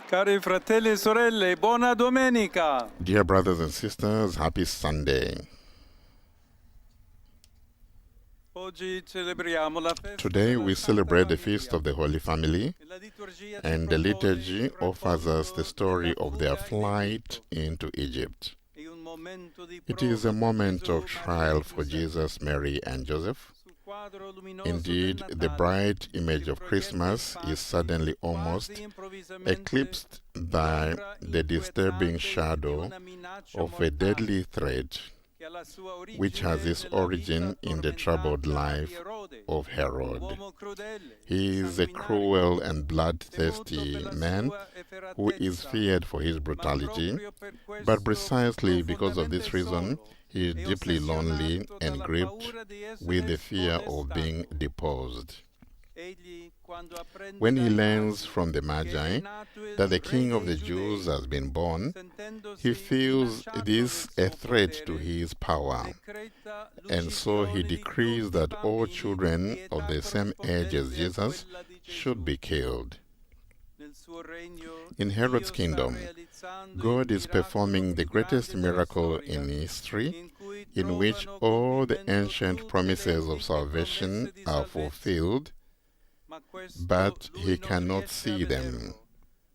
Cari fratelli e sorelle, buona domenica! Dear brothers and sisters, happy Sunday. Oggi celebriamo la festa Today della we Santa celebrate the Famiglia. feast of the Holy Family, E la liturgia ci and the propone liturgy il offers us the racconto story della of their fuga in flight Egitto. into Egypt. È un momento di It is prova a per moment Gesù, of Maria trial e for Giuseppe. Jesus, Mary, and Joseph. Sul quadro luminoso Indeed, del the Natale bright si image of proietta Christmas infatti is suddenly almost quasi improvvisamente eclipsed by l'ombra the disturbing inquietante di shadow una minaccia of a mortale deadly threat che ha la sua which has origine its nella origin vita in the troubled tormentata di life Erode, of un Herod. uomo crudele, He is a sanguinario, cruel and temuto bloodthirsty per la man sua who is efferatezza, feared for his ma brutality, proprio per but questo precisely because of profondamente this reason, solo he is e deeply lonely ossessionato and dalla gripped paura di with essere the fear of being sfonestato. deposed. Egli, quando apprende When he dai learns magi from the che è Magi nato il that the re king of dei the Jews Giudei, has been born, he sentendosi feels minacciato del this a suo threat to potere, his power, decreta and so he l'uccisione di decrees tutti i that all bambini children di of età the same age as corrispondente a Jesus quella di should be Gesù. killed. Nel suo regno In Herod's Dio sta kingdom, realizzando God il is miracolo performing the più greatest grande della miracle storia, in history, in cui in which trovano all the compimento ancient tutte le promises of antiche salvation promesse di are salvezza. fulfilled, Ma questo but lui he non cannot riesce a see them vederlo,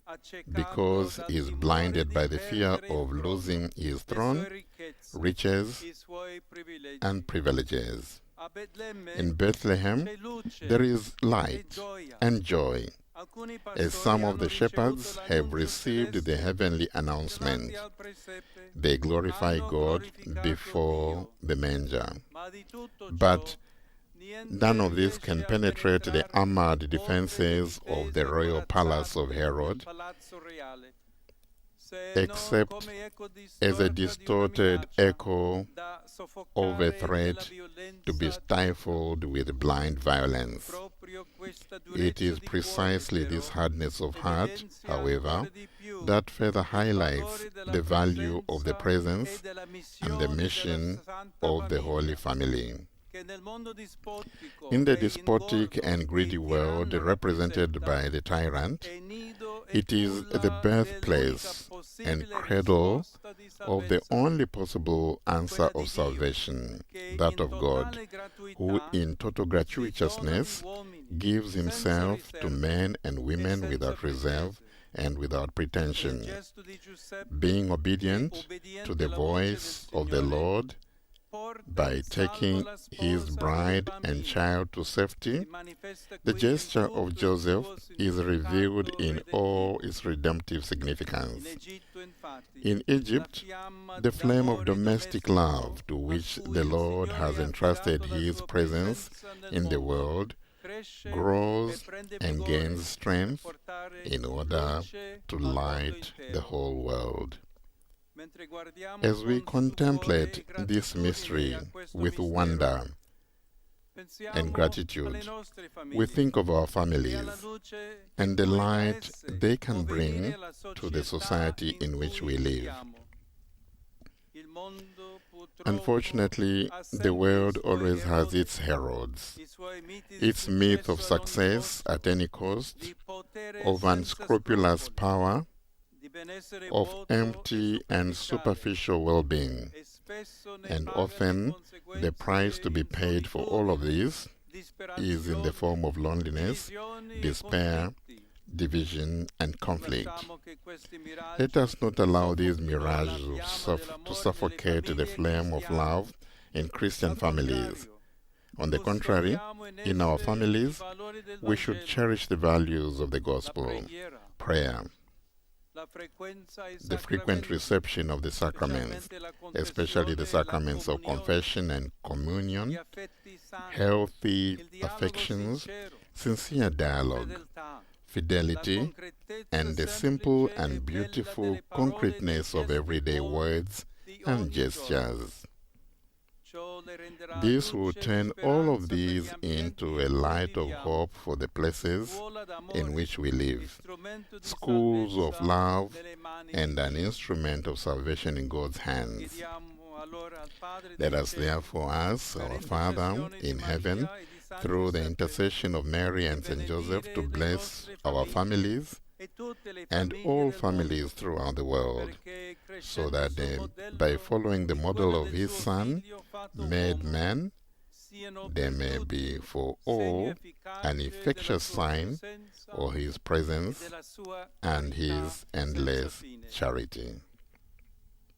accecato because dal he is timore blinded di by the fear perdere il of trono, losing his le throne, sue ricchezze, riches, i suoi privilegi. and privileges. A Betlemme In Bethlehem, c'è luce there is e light gioia. and joy, Alcuni as pastori some of hanno the ricevuto shepherds have l'annuncio received the celeste heavenly davanti announcement. al presepe, They glorify hanno God glorificato before Dio. the manger. Ma di tutto ciò But none niente of this can riesce a penetrate the penetrare armored oltre le defenses of the difese royal palace of corazzate Herod, del palazzo reale, se non except come eco as a distorta di una distorted minaccia echo da of a soffocare nella threat to be violenza cieca. stifled with blind violence. Proprio questa It durezza is di cuore, precisely this però, hardness of heart, evidenzia however, ancora di più that further il highlights valore della the value of the presenza e presence della and the missione della mission Santa of the Holy Famiglia, Family. che nel mondo dispotico In the e despotic ingordo and che greedy il world tiranno represented rappresenta, by the tyrant, è nido e it is the culla dell'unica birthplace and possibile cradle risposta di of the salvezza, only possible answer quella di of Dio, salvation, che that in of God, totale who gratuità in total si dona agli gratuitousness uomini, gives senza himself to riserve men and e women senza without reserve pretese. and without Il pretension, gesto di Giuseppe, being che obedient to obbediente the alla voce del voice of the Signore, Lord porta by in salvo taking la his sposa e il bride and bambino. child to safety. Si manifesta The qui in gesture of tutto il Joseph suo is revealed significato in all redentivo. its redemptive In significance. Egitto, infatti, In la Egypt, fiamma the flame of d'amore domestic domestico love to a which cui the il Lord Signore has ha entrusted affidato la his sua presence presenza nel in the mondo world cresce e grows prende and vigore gains per strength portare in order luce to al mondo light the intero. whole world. Mentre guardiamo As we con stupore e contemplate this gratitudine mystery a questo with mistero, wonder and pensiamo gratitude, alle nostre we famiglie think of our e alla families luce che and the poi da light esse they può can venire bring alla to the società society in in which cui we live. viviamo. Il mondo purtroppo Unfortunately, ha the sempre i world suoi always has erodi, its heralds, i suoi miti di its myth of successo ad ogni success at costo, any cost, di potere of senza unscrupulous scrupoli, power, di benessere of vuoto e empty and superficiale, superficial well-being. e spesso ne And paga le often, the price to be conseguenze in paid for all of solitudine, this is in the form of loneliness, divisioni e despair, conflitti. division, and conflict. Lasciamo che questi miraggi Let us not allow these soffochino la mirages fiamma to dell'amore suffocate nelle the famiglie flame of cristiane. love in Christian Al families. contrario, On the contrary, custodiamo in our esse i families, valori del we should Vangelo, cherish the values of the la gospel, preghiera, prayer, la frequenza ai the frequent sacramenti, reception of the sacraments, specialmente la especially the confessione e la sacraments of comunione, confession and gli communion, affetti santi, healthy il dialogo affections, sincero, sincere dialogue, fedeltà, la fidelity, concretezza and the simple semplice e and bella beautiful delle parole e dei concreteness of gesti everyday buoni words di and ogni giorno. gestures. Ciò le renderà This will luce e turn all of speranza per gli these ambienti into in a cui light of viviamo. hope for the places Scuola d'amore, in which we live, istrumento di schools of salvezza love, nelle mani and di an Dio. instrument of salvation in God's hands. Chiediamo allora al Padre Let dei us cieli, therefore ask per our Father intercessione di in heaven, Maria e di San through the Giuseppe, intercession of Mary and di Saint Joseph, to benedire le bless nostre our famiglie families e tutte le and famiglie all del families mondo, throughout the world, perché so crescendo that sul by modello following the di model quello of del his suo Son, figlio fatto made uomo, man, siano there per may tutti be for segno all an efficace della effectuous sua sign presenza of his e presence della sua and carità his senza endless fine. charity.